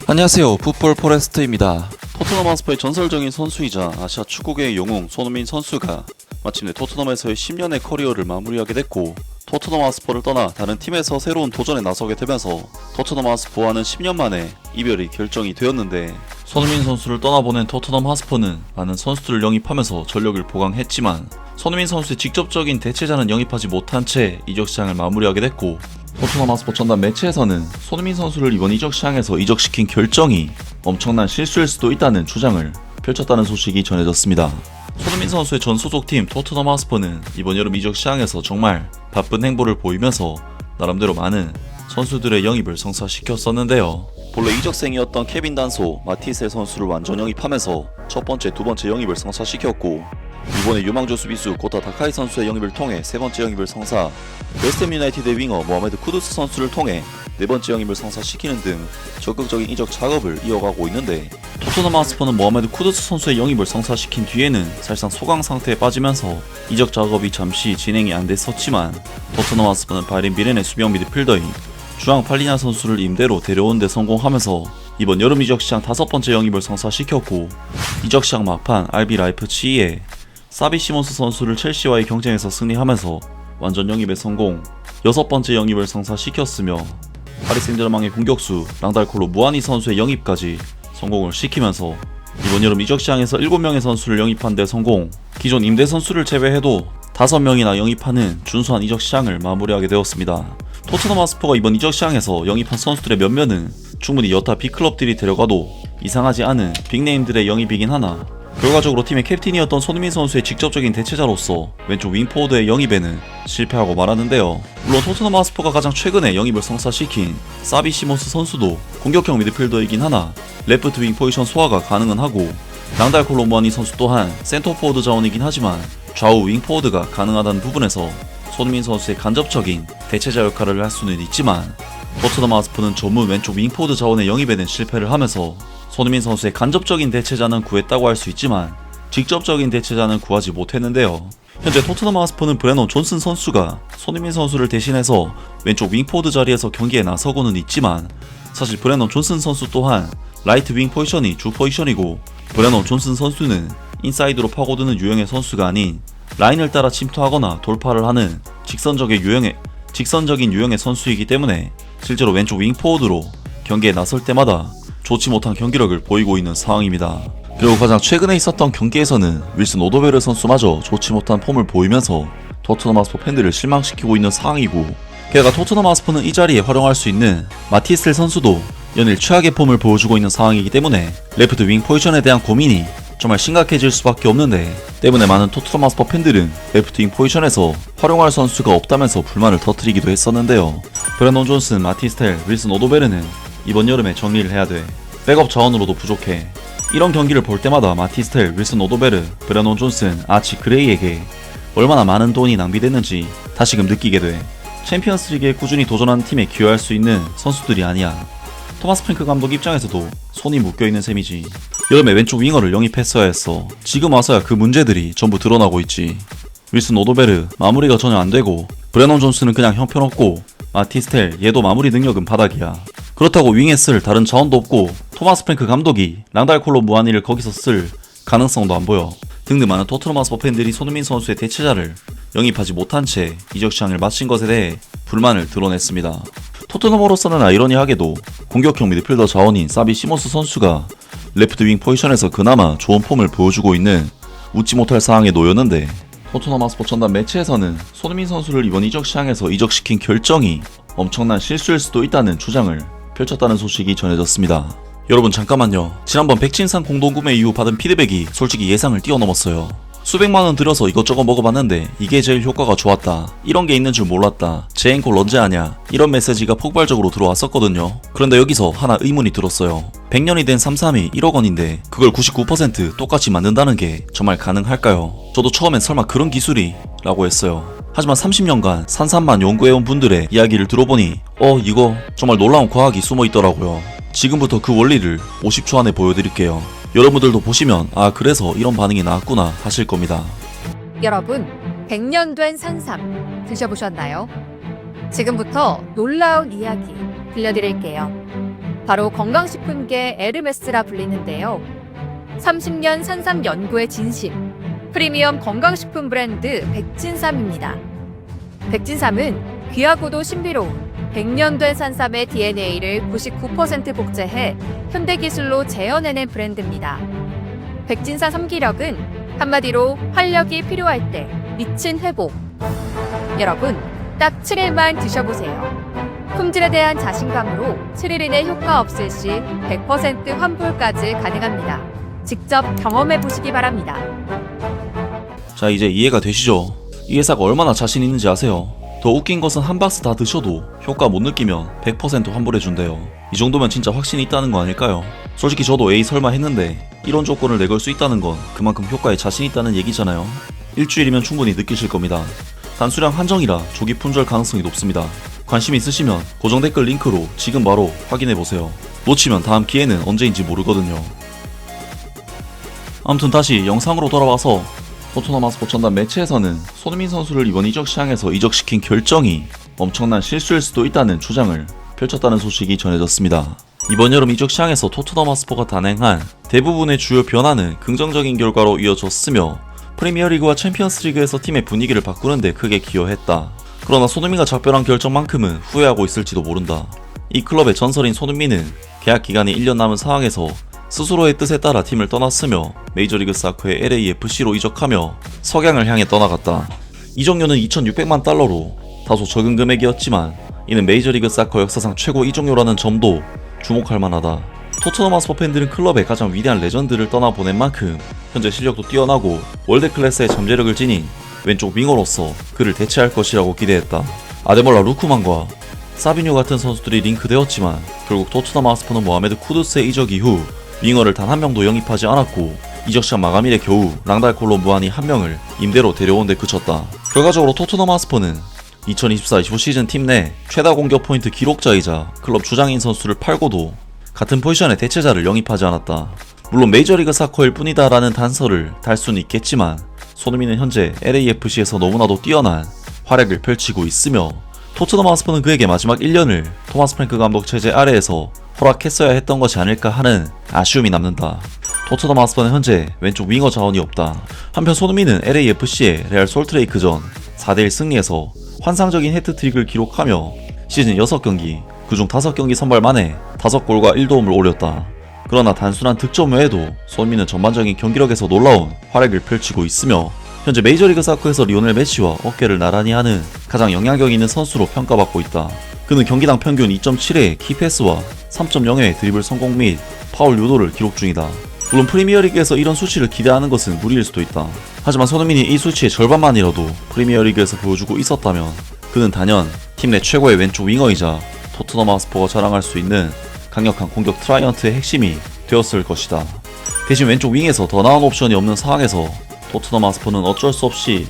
안녕하세요. 풋볼 포레스트입니다. 토트넘 하스퍼의 전설적인 선수이자 아시아 축구계의 영웅 손흥민 선수가 마침내 토트넘에서의 10년의 커리어를 마무리하게 됐고, 토트넘 하스퍼를 떠나 다른 팀에서 새로운 도전에 나서게 되면서 토트넘 하스퍼와는 10년 만에 이별이 결정이 되었는데, 손흥민 선수를 떠나보낸 토트넘 하스퍼는 많은 선수들을 영입하면서 전력을 보강했지만 손흥민 선수의 직접적인 대체자는 영입하지 못한 채 이적 시장을 마무리하게 됐고, 토트넘 하스퍼 전담 매체에서는 손흥민 선수를 이번 이적 시장에서 이적시킨 결정이 엄청난 실수일 수도 있다는 주장을 펼쳤다는 소식이 전해졌습니다. 손흥민 선수의 전 소속팀 토트넘 하스퍼는 이번 여름 이적 시장에서 정말 바쁜 행보를 보이면서 나름대로 많은 선수들의 영입을 성사시켰었는데요. 본래 이적생이었던 케빈 단소, 마티셀 선수를 완전 영입하면서 첫 번째, 두 번째 영입을 성사시켰고, 이번에 유망주 수비수 고타 다카이 선수의 영입을 통해 세 번째 영입을 성사, 웨스트햄 유나이티드의 윙어 모하메드 쿠두스 선수를 통해 네 번째 영입을 성사시키는 등 적극적인 이적 작업을 이어가고 있는데, 토트넘 하스퍼는 모하메드 쿠두스 선수의 영입을 성사시킨 뒤에는 사실상 소강 상태에 빠지면서 이적 작업이 잠시 진행이 안 됐었지만, 토트넘 하스퍼는 바이린 미렌의 수비형 미드필더인 주앙 팔리냐 선수를 임대로 데려온 데 성공하면서 이번 여름 이적 시장 다섯 번째 영입을 성사시켰고, 이적 시장 막판 RB 라이프치히에 사비 시몬스 선수를 첼시와의 경쟁에서 승리하면서 완전 영입에 성공, 여섯 번째 영입을 성사시켰으며 파리 생제르맹의 공격수 랑달콜로 무아니 선수의 영입까지 성공을 시키면서 이번 여름 이적 시장에서 7명의 선수를 영입한 데 성공, 기존 임대 선수를 제외해도 5명이나 영입하는 준수한 이적 시장을 마무리하게 되었습니다. 토트넘 하스퍼가 이번 이적 시장에서 영입한 선수들의 몇몇은 충분히 여타 빅클럽들이 데려가도 이상하지 않은 빅네임들의 영입이긴 하나, 결과적으로 팀의 캡틴이었던 손흥민 선수의 직접적인 대체자로서 왼쪽 윙포워드의 영입에는 실패하고 말았는데요. 물론 토트넘 하스퍼가 가장 최근에 영입을 성사시킨 사비 시몬스 선수도 공격형 미드필더이긴 하나 레프트 윙 포지션 소화가 가능은 하고, 랑달콜로 무아니 선수 또한 센터포워드 자원이긴 하지만 좌우 윙포워드가 가능하다는 부분에서 손흥민 선수의 간접적인 대체자 역할을 할 수는 있지만, 토트넘 하스퍼는 전문 왼쪽 윙포워드 자원의 영입에는 실패를 하면서 손흥민 선수의 간접적인 대체자는 구했다고 할 수 있지만 직접적인 대체자는 구하지 못했는데요. 현재 토트넘 하스퍼는 브레넌 존슨 선수가 손흥민 선수를 대신해서 왼쪽 윙포워드 자리에서 경기에 나서고는 있지만, 사실 브레넌 존슨 선수 또한 라이트 윙 포지션이 주 포지션이고, 브레넌 존슨 선수는 인사이드로 파고드는 유형의 선수가 아닌 라인을 따라 침투하거나 돌파를 하는 직선적인 유형의 선수이기 때문에 실제로 왼쪽 윙포워드로 경기에 나설 때마다 좋지 못한 경기력을 보이고 있는 상황입니다. 그리고 가장 최근에 있었던 경기에서는 윌슨 오도베르 선수마저 좋지 못한 폼을 보이면서 토트넘 하스퍼 팬들을 실망시키고 있는 상황이고, 게다가 토트넘 하스퍼는 이 자리에 활용할 수 있는 마티셀 선수도 연일 최악의 폼을 보여주고 있는 상황이기 때문에 레프트 윙 포지션에 대한 고민이 정말 심각해질 수밖에 없는데, 때문에 많은 토트넘 하스퍼 팬들은 레프트 윙 포지션에서 활용할 선수가 없다면서 불만을 터뜨리기도 했었는데요. 브레넌 존슨, 마티스텔, 윌슨 오도베르는 이번 여름에 정리를 해야 돼. 백업 자원으로도 부족해. 이런 경기를 볼 때마다 마티스텔, 윌슨 오도베르, 브레넌 존슨, 아치 그레이에게 얼마나 많은 돈이 낭비됐는지 다시금 느끼게 돼. 챔피언스 리그에 꾸준히 도전하는 팀에 기여할 수 있는 선수들이 아니야. 토마스 프랭크 감독 입장에서도 손이 묶여있는 셈이지. 여름에 왼쪽 윙어를 영입했어야 했어. 지금 와서야 그 문제들이 전부 드러나고 있지. 윌슨 오도베르 마무리가 전혀 안되고, 브레넌 존스는 그냥 형편없고, 마티스텔 얘도 마무리 능력은 바닥이야. 그렇다고 윙에 쓸 다른 자원도 없고, 토마스 프랭크 감독이 랑달콜로 무아니를 거기서 쓸 가능성도 안 보여. 등등 많은 토트넘 하스퍼 팬들이 손흥민 선수의 대체자를 영입하지 못한 채 이적 시장을 마친 것에 대해 불만을 드러냈습니다. 토트넘으로서는 아이러니하게도 공격형 미드필더 자원인 사비 시몬스 선수가 레프트 윙 포지션에서 그나마 좋은 폼을 보여주고 있는 웃지 못할 상황에 놓였는데, 토트넘 하스퍼 전담 매체에서는 손흥민 선수를 이번 이적 시장에서 이적시킨 결정이 엄청난 실수일 수도 있다는 주장을 펼쳤다는 소식이 전해졌습니다. 여러분 잠깐만요. 지난번 백진상 공동구매 이후 받은 피드백이 솔직히 예상을 뛰어넘었어요. 수백만원 들여서 이것저것 먹어봤는데 이게 제일 효과가 좋았다, 이런 게 있는 줄 몰랐다, 제 앵콜 언제 하냐, 이런 메시지가 폭발적으로 들어왔었거든요. 그런데 여기서 하나 의문이 들었어요. 100년이 된 332 1억 원인데 그걸 99% 똑같이 만든다는 게 정말 가능할까요? 저도 처음엔 설마 그런 기술이? 라고 했어요. 하지만 30년간 산삼만 연구해온 분들의 이야기를 들어보니 이거 정말 놀라운 과학이 숨어있더라고요. 지금부터 그 원리를 50초 안에 보여드릴게요. 여러분들도 보시면 그래서 이런 반응이 나왔구나 하실 겁니다. 여러분, 100년 된 산삼 드셔보셨나요? 지금부터 놀라운 이야기 들려드릴게요. 바로 건강식품계 에르메스라 불리는데요. 30년 산삼 연구의 진심, 프리미엄 건강식품 브랜드 백진삼입니다. 백진삼은 귀하고도 신비로운 100년 된 산삼의 DNA를 99% 복제해 현대기술로 재현해낸 브랜드입니다. 백진삼 섬기력은 한마디로 활력이 필요할 때 미친 회복. 여러분, 딱 7일만 드셔보세요. 품질에 대한 자신감으로 7일 이내 효과 없을 시 100% 환불까지 가능합니다. 직접 경험해 보시기 바랍니다. 자, 이제 이해가 되시죠? 이 회사가 얼마나 자신 있는지 아세요? 더 웃긴 것은 한 박스 다 드셔도 효과 못 느끼면 100% 환불해준대요. 이 정도면 진짜 확신이 있다는 거 아닐까요? 솔직히 저도 에이 설마 했는데 이런 조건을 내걸 수 있다는 건 그만큼 효과에 자신 있다는 얘기잖아요. 일주일이면 충분히 느끼실 겁니다. 단수량 한정이라 조기 품절 가능성이 높습니다. 관심 있으시면 고정 댓글 링크로 지금 바로 확인해보세요. 놓치면 다음 기회는 언제인지 모르거든요. 아무튼 다시 영상으로 돌아와서 토트넘 핫스퍼 전담 매체에서는 손흥민 선수를 이번 이적 시장에서 이적시킨 결정이 엄청난 실수일 수도 있다는 주장을 펼쳤다는 소식이 전해졌습니다. 이번 여름 이적 시장에서 토트넘 핫스퍼가 단행한 대부분의 주요 변화는 긍정적인 결과로 이어졌으며 프리미어리그와 챔피언스리그에서 팀의 분위기를 바꾸는 데 크게 기여했다. 그러나 손흥민과 작별한 결정만큼은 후회하고 있을지도 모른다. 이 클럽의 전설인 손흥민은 계약 기간이 1년 남은 상황에서 스스로의 뜻에 따라 팀을 떠났으며 메이저리그 사커의 LAFC로 이적하며 석양을 향해 떠나갔다. 이적료는 2,600만 달러로 다소 적은 금액이었지만 이는 메이저리그 사커 역사상 최고 이적료라는 점도 주목할 만하다. 토트넘 핫스퍼 팬들은 클럽의 가장 위대한 레전드를 떠나보낸 만큼 현재 실력도 뛰어나고 월드 클래스의 잠재력을 지닌 왼쪽 윙어로서 그를 대체할 것이라고 기대했다. 아데몰라 루크만과 사비뉴 같은 선수들이 링크되었지만 결국 토트넘 핫스퍼는 모하메드 쿠두스의 이적 이후 윙어를 단 한 명도 영입하지 않았고 이적 시장 마감일에 겨우 랑달콜로 무한히 한 명을 임대로 데려온 데 그쳤다. 결과적으로 토트넘 핫스퍼는 2024-25 시즌 팀 내 최다 공격 포인트 기록자이자 클럽 주장인 선수를 팔고도 같은 포지션의 대체자를 영입하지 않았다. 물론 메이저리그 사커일 뿐이다 라는 단서를 달 수는 있겠지만 손흥민은 현재 LAFC에서 너무나도 뛰어난 활약을 펼치고 있으며 토트넘 핫스퍼는 그에게 마지막 1년을 토마스 프랭크 감독 체제 아래에서 허락했어야 했던 것이 아닐까 하는 아쉬움이 남는다. 토트넘 핫스퍼는 현재 왼쪽 윙어 자원이 없다. 한편 손흥민은 LAFC의 레알 솔트레이크전 4대1 승리에서 환상적인 해트트릭을 기록하며 시즌 6경기, 그중 5경기 선발 만에 5골과 1도움을 올렸다. 그러나 단순한 득점 외에도 손흥민은 전반적인 경기력에서 놀라운 활약을 펼치고 있으며 현재 메이저리그 사커에서 리오넬 메시와 어깨를 나란히 하는 가장 영향력 있는 선수로 평가받고 있다. 그는 경기당 평균 2.7의 키패스와 3.0의 드리블 성공 및 파울 유도를 기록 중이다. 물론 프리미어리그에서 이런 수치를 기대하는 것은 무리일 수도 있다. 하지만 손흥민이 이 수치의 절반만이라도 프리미어리그에서 보여주고 있었다면 그는 단연 팀 내 최고의 왼쪽 윙어이자 토트넘 핫스퍼가 자랑할 수 있는 강력한 공격 트라이언트의 핵심이 되었을 것이다. 대신 왼쪽 윙에서 더 나은 옵션이 없는 상황에서 토트넘 핫스퍼는 어쩔 수 없이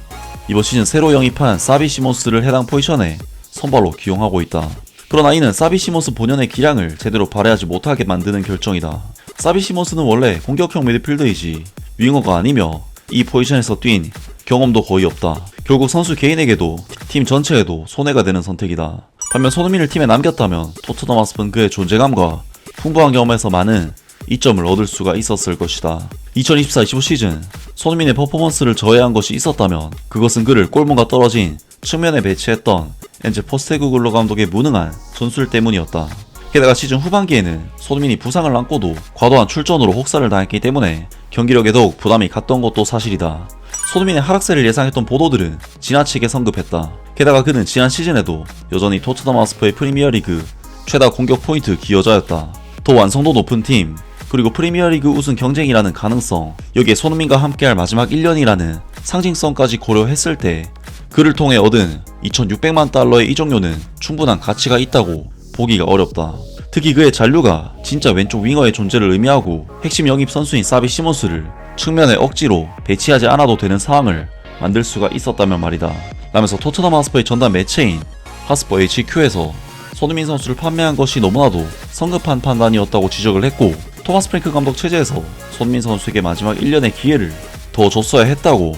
이번 시즌 새로 영입한 사비 시몬스를 해당 포지션에 선발로 기용하고 있다. 그러나 이는 사비 시몬스 본연의 기량을 제대로 발휘하지 못하게 만드는 결정이다. 사비 시몬스는 원래 공격형 미드필더이지 윙어가 아니며 이 포지션에서 뛴 경험도 거의 없다. 결국 선수 개인에게도 팀 전체에도 손해가 되는 선택이다. 반면 손흥민을 팀에 남겼다면 토트넘 핫스퍼는 그의 존재감과 풍부한 경험에서 많은 이점을 얻을 수가 있었을 것이다. 2024-25 시즌 손흥민의 퍼포먼스를 저해한 것이 있었다면 그것은 그를 골문과 떨어진 측면에 배치했던 엔제 포스테구글로 감독의 무능한 전술 때문이었다. 게다가 시즌 후반기에는 손흥민이 부상을 안고도 과도한 출전으로 혹사를 당했기 때문에 경기력에 더욱 부담이 갔던 것도 사실이다. 손흥민의 하락세를 예상했던 보도들은 지나치게 성급했다. 게다가 그는 지난 시즌에도 여전히 토트넘 핫스퍼의 프리미어리그 최다 공격 포인트 기여자였다. 더 완성도 높은 팀, 그리고 프리미어리그 우승 경쟁이라는 가능성, 여기에 손흥민과 함께할 마지막 1년이라는 상징성까지 고려했을 때 그를 통해 얻은 2,600만 달러의 이적료는 충분한 가치가 있다고 보기가 어렵다. 특히 그의 잔류가 진짜 왼쪽 윙어의 존재를 의미하고 핵심 영입 선수인 사비 시몬스를 측면에 억지로 배치하지 않아도 되는 상황을 만들 수가 있었다면 말이다. 라면서 토트넘 핫스퍼의 전담 매체인 핫스퍼 HQ에서 손흥민 선수를 판매한 것이 너무나도 성급한 판단이었다고 지적을 했고, 토마스 프랭크 감독 체제에서 손흥민 선수에게 마지막 1년의 기회를 더 줬어야 했다고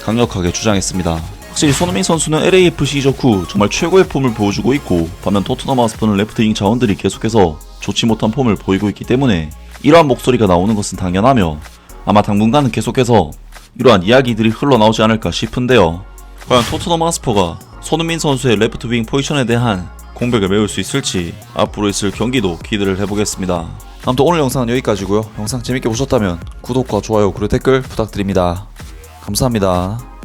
강력하게 주장했습니다. 확실히 손흥민 선수는 LAFC 이적 후 정말 최고의 폼을 보여주고 있고, 반면 토트넘 핫스퍼는 레프트 윙 자원들이 계속해서 좋지 못한 폼을 보이고 있기 때문에 이러한 목소리가 나오는 것은 당연하며 아마 당분간은 계속해서 이러한 이야기들이 흘러나오지 않을까 싶은데요. 과연 토트넘 하스퍼가 손흥민 선수의 레프트 윙 포지션에 대한 공백을 메울 수 있을지 앞으로 있을 경기도 기대를 해보겠습니다. 아무튼 오늘 영상은 여기까지고요. 영상 재밌게 보셨다면 구독과 좋아요 그리고 댓글 부탁드립니다. 감사합니다.